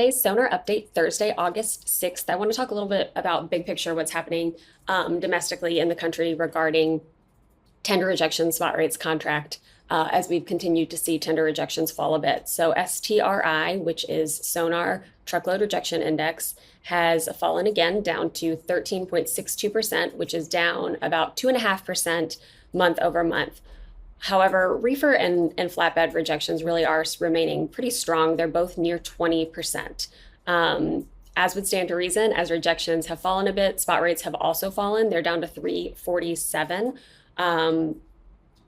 today's SONAR update, Thursday, August 6th, I want to talk a little bit about big picture, what's happening domestically in the country regarding tender rejection spot rates contract as we've continued to see tender rejections fall a bit. So STRI, which is SONAR Truckload Rejection Index, has fallen again down to 13.62%, which is down about 2.5% month over month. However, reefer and flatbed rejections really are remaining pretty strong. They're both near 20%. As would stand to reason, as rejections have fallen a bit, spot rates have also fallen. They're down to 347,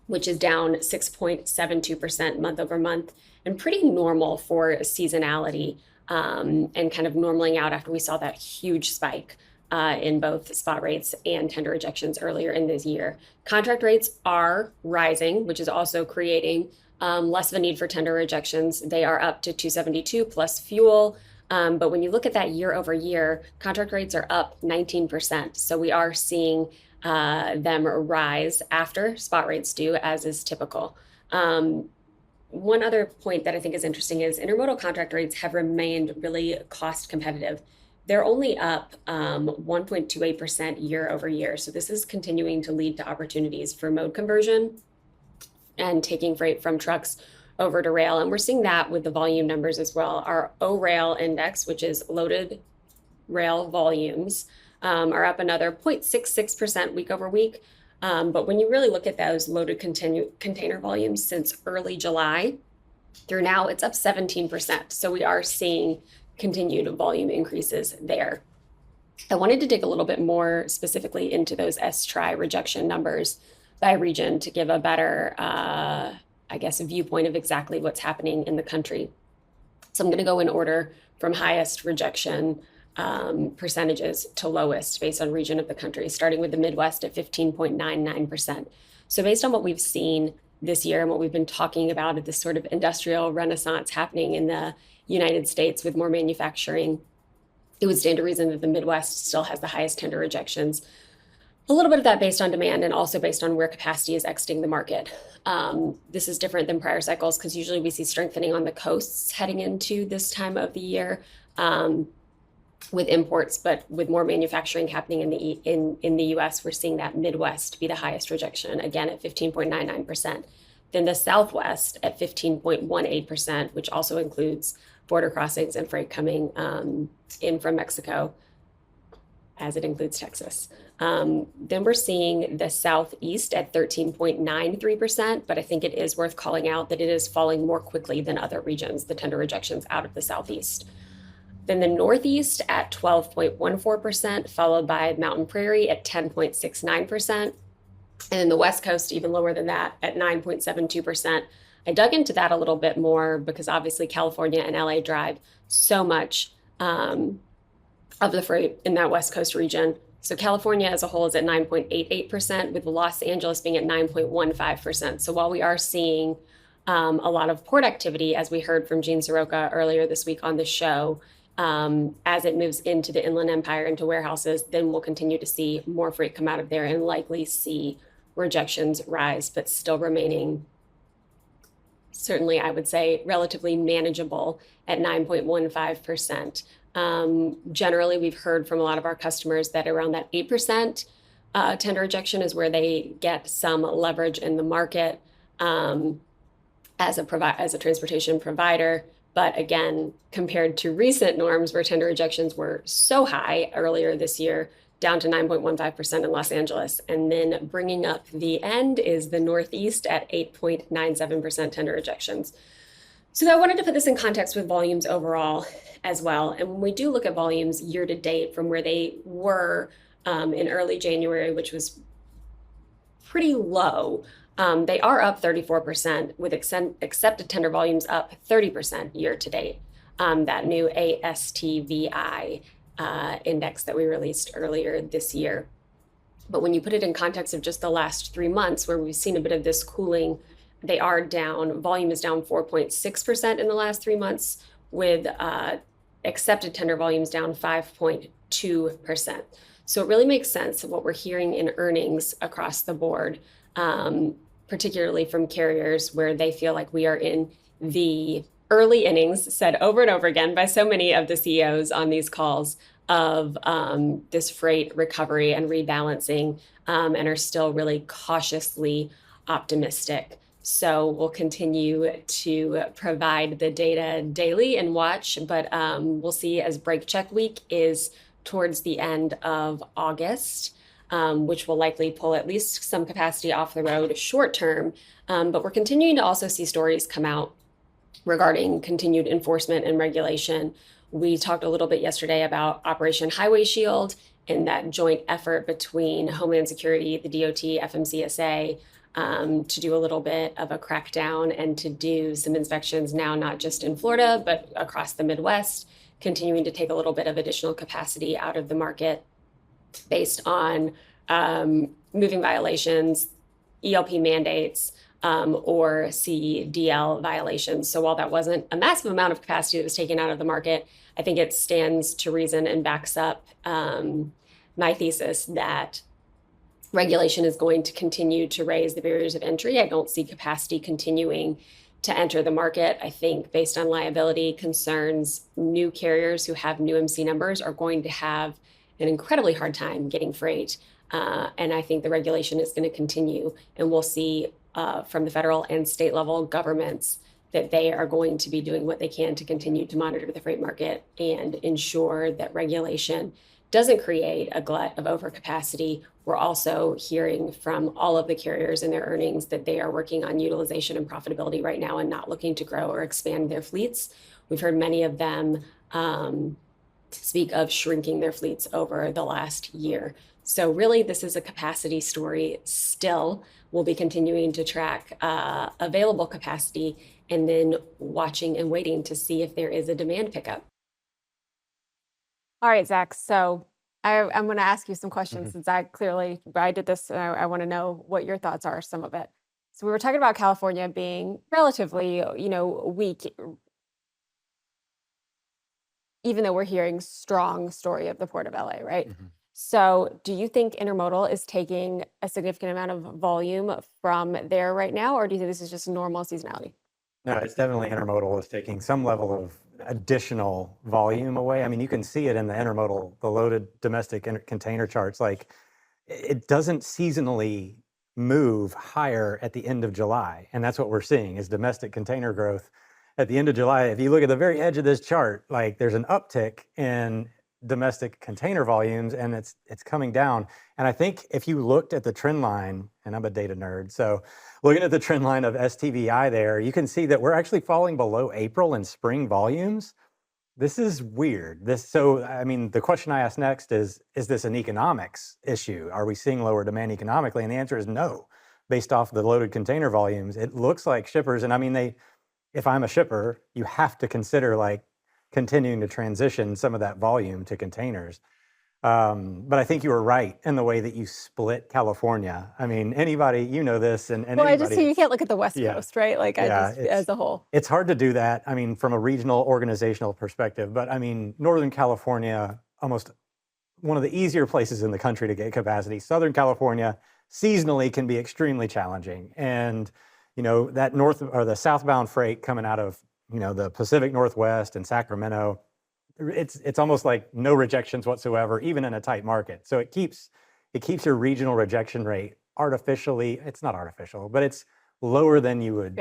which is down 6.72% month over month, and pretty normal for seasonality and kind of normaling out after we saw that huge spike in both spot rates and tender rejections earlier in this year. Contract rates are rising, which is also creating less of a need for tender rejections. They are up to 272 plus fuel. But when you look at that year over year, contract rates are up 19%. So we are seeing them rise after spot rates do, as is typical. One other point that I think is interesting is intermodal contract rates have remained really cost competitive. They're only up 1.28% year over year. So this is continuing to lead to opportunities for mode conversion and taking freight from trucks over to rail. And we're seeing that with the volume numbers as well. Our O-rail index, which is loaded rail volumes, are up another 0.66% week over week. But when you really look at those loaded container volumes since early July through now, it's up 17%. So we are seeing continued volume increases there. I wanted to dig a little bit more specifically into those STRI rejection numbers by region to give a better, a viewpoint of exactly what's happening in the country. So I'm going to go in order from highest rejection percentages to lowest based on region of the country, starting with the Midwest at 15.99%. So based on what we've seen this year and what we've been talking about at this sort of industrial renaissance happening in the United States with more manufacturing, it would stand to reason that the Midwest still has the highest tender rejections. A little bit of that based on demand and also based on where capacity is exiting the market. This is different than prior cycles because usually we see strengthening on the coasts heading into this time of the year with imports, but with more manufacturing happening in the U.S., we're seeing that Midwest be the highest rejection, again at 15.99%. Then the Southwest at 15.18%, which also includes border crossings and freight coming in from Mexico, as it includes Texas. Then we're seeing the Southeast at 13.93%, but I think it is worth calling out that it is falling more quickly than other regions, the tender rejections out of the Southeast. Then the Northeast at 12.14%, followed by Mountain Prairie at 10.69%. And then the West Coast, even lower than that, at 9.72%. I dug into that a little bit more because obviously California and LA drive so much of the freight in that West Coast region. So California as a whole is at 9.88%, with Los Angeles being at 9.15%. So while we are seeing a lot of port activity, as we heard from Gene Soroka earlier this week on the show, as it moves into the Inland Empire, into warehouses, then we'll continue to see more freight come out of there and likely see rejections rise, but still remaining, certainly I would say, relatively manageable at 9.15%. Generally, we've heard from a lot of our customers that around that 8% tender rejection is where they get some leverage in the market as a transportation provider. But again, compared to recent norms where tender rejections were so high earlier this year, down to 9.15% in Los Angeles. And then bringing up the end is the Northeast at 8.97% tender rejections. So I wanted to put this in context with volumes overall as well. And when we do look at volumes year to date from where they were in early January, which was pretty low, they are up 34%, with accepted tender volumes up 30% year to date. That new ASTVI index that we released earlier this year. But when you put it in context of just the last 3 months where we've seen a bit of this cooling, they are down, volume is down 4.6% in the last 3 months, with accepted tender volumes down 5.2%. So it really makes sense of what we're hearing in earnings across the board, particularly from carriers where they feel like we are in the early innings, said over and over again by so many of the CEOs on these calls of this freight recovery and rebalancing, and are still really cautiously optimistic. So we'll continue to provide the data daily and watch, but we'll see as brake check week is towards the end of August, which will likely pull at least some capacity off the road short term. But we're continuing to also see stories come out regarding continued enforcement and regulation. We talked a little bit yesterday about Operation Highway Shield and that joint effort between Homeland Security, the DOT, FMCSA, to do a little bit of a crackdown and to do some inspections now, not just in Florida, but across the Midwest, continuing to take a little bit of additional capacity out of the market based on moving violations, ELP mandates, or CDL violations. So while that wasn't a massive amount of capacity that was taken out of the market, I think it stands to reason and backs up my thesis that regulation is going to continue to raise the barriers of entry. I don't see capacity continuing to enter the market. I think based on liability concerns, new carriers who have new MC numbers are going to have an incredibly hard time getting freight. And I think the regulation is going to continue, and we'll see from the federal and state level governments that they are going to be doing what they can to continue to monitor the freight market and ensure that regulation doesn't create a glut of overcapacity. We're also hearing from all of the carriers in their earnings that they are working on utilization and profitability right now and not looking to grow or expand their fleets. We've heard many of them speak of shrinking their fleets over the last year. So really, this is a capacity story still. We'll be continuing to track available capacity and then watching and waiting to see if there is a demand pickup. All right, Zach. So I'm going to ask you some questions since I did this and I want to know what your thoughts are, some of it. So we were talking about California being relatively, weak, even though we're hearing strong story of the Port of LA, right? So do you think Intermodal is taking a significant amount of volume from there right now, or do you think this is just normal seasonality? No, it's definitely Intermodal is taking some level of additional volume away. I mean, you can see it in the Intermodal, the loaded domestic container charts. Like, it doesn't seasonally move higher at the end of July. And that's what we're seeing is domestic container growth at the end of July. If you look at the very edge of this chart, like there's an uptick in domestic container volumes and it's coming down. And I think if you looked at the trend line, and I'm a data nerd, so looking at the trend line of STVI there, you can see that we're actually falling below April and spring volumes. This is weird. I mean, the question I ask next is this an economics issue? Are we seeing lower demand economically? And the answer is no. Based off the loaded container volumes, it looks like shippers, and I mean, if I'm a shipper, you have to consider like continuing to transition some of that volume to containers. But I think you were right in the way that you split California. I mean, anybody, you know this, and well, I just see you can't look at the West Coast, right? Like as a whole. It's hard to do that. I mean, from a regional organizational perspective, but I mean, Northern California, almost one of the easier places in the country to get capacity. Southern California seasonally can be extremely challenging. And, that north or the southbound freight coming out of, the Pacific Northwest and Sacramento, it's almost like no rejections whatsoever, even in a tight market. So it keeps your regional rejection rate artificially, it's not artificial, but it's lower than you would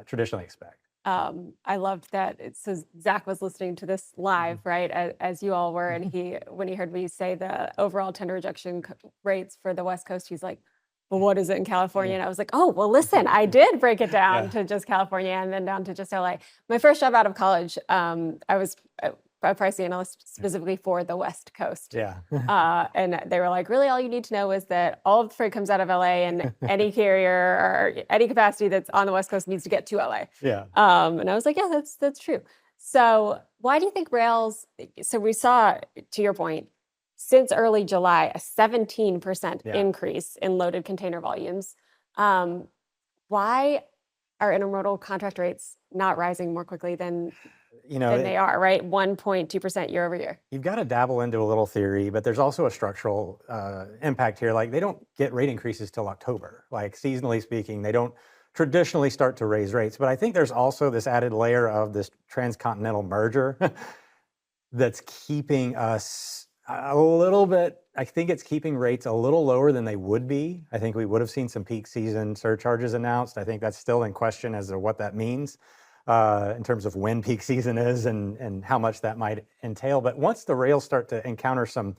traditionally expect. I loved that. So Zach was listening to this live, right, as you all were, and when he heard me say the overall tender rejection rates for the West Coast, he's like, well, what is it in California? And I was like, oh, well, listen, I did break it down to just California and then down to just LA. My first job out of college, I was a pricing analyst specifically for the West Coast. And they were like, really, all you need to know is that all of the freight comes out of LA and any carrier or any capacity that's on the West Coast needs to get to LA. And I was like, yeah, that's true. So why do you think rails, so we saw, to your point, since early July, a 17% increase in loaded container volumes. Why are intermodal contract rates not rising more quickly than they are, right? 1.2% year over year. You've got to dabble into a little theory, but there's also a structural impact here. Like, they don't get rate increases till October. Like, seasonally speaking, they don't traditionally start to raise rates. But I think there's also this added layer of this transcontinental merger that's keeping us a little bit, I think it's keeping rates a little lower than they would be. I think we would have seen some peak season surcharges announced. I think that's still in question as to what that means in terms of when peak season is and how much that might entail. But once the rails start to encounter some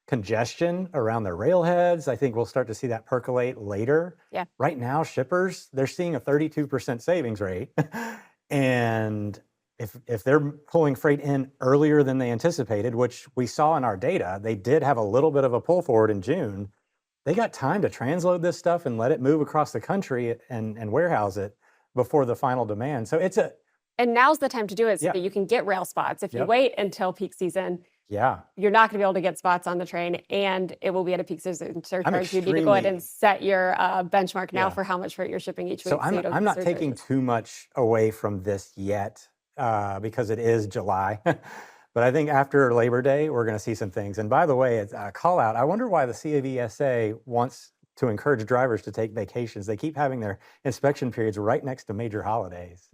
congestion around their railheads, I think we'll start to see that percolate later. Yeah. Right now, shippers, they're seeing a 32% savings rate. And if they're pulling freight in earlier than they anticipated, which we saw in our data, they did have a little bit of a pull forward in June. They got time to transload this stuff and let it move across the country and warehouse it before the final demand. So it's And now's the time to do it so Yeah. that you can get rail spots. If you Yep. wait until peak season, yeah. you're not going to be able to get spots on the train, and it will be at a peak season surcharge. You need to go ahead and set your benchmark now Yeah. for how much freight you're shipping each week. So you don't I'm get not taking surcharges. too much away from this yet because it is July. But I think after Labor Day, we're going to see some things. And by the way, it's a call out. I wonder why the CAVSA wants to encourage drivers to take vacations. They keep having their inspection periods right next to major holidays.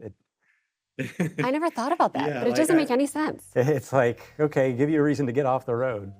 I never thought about that, Yeah, but it like doesn't make any sense. It's like, okay, give you a reason to get off the road.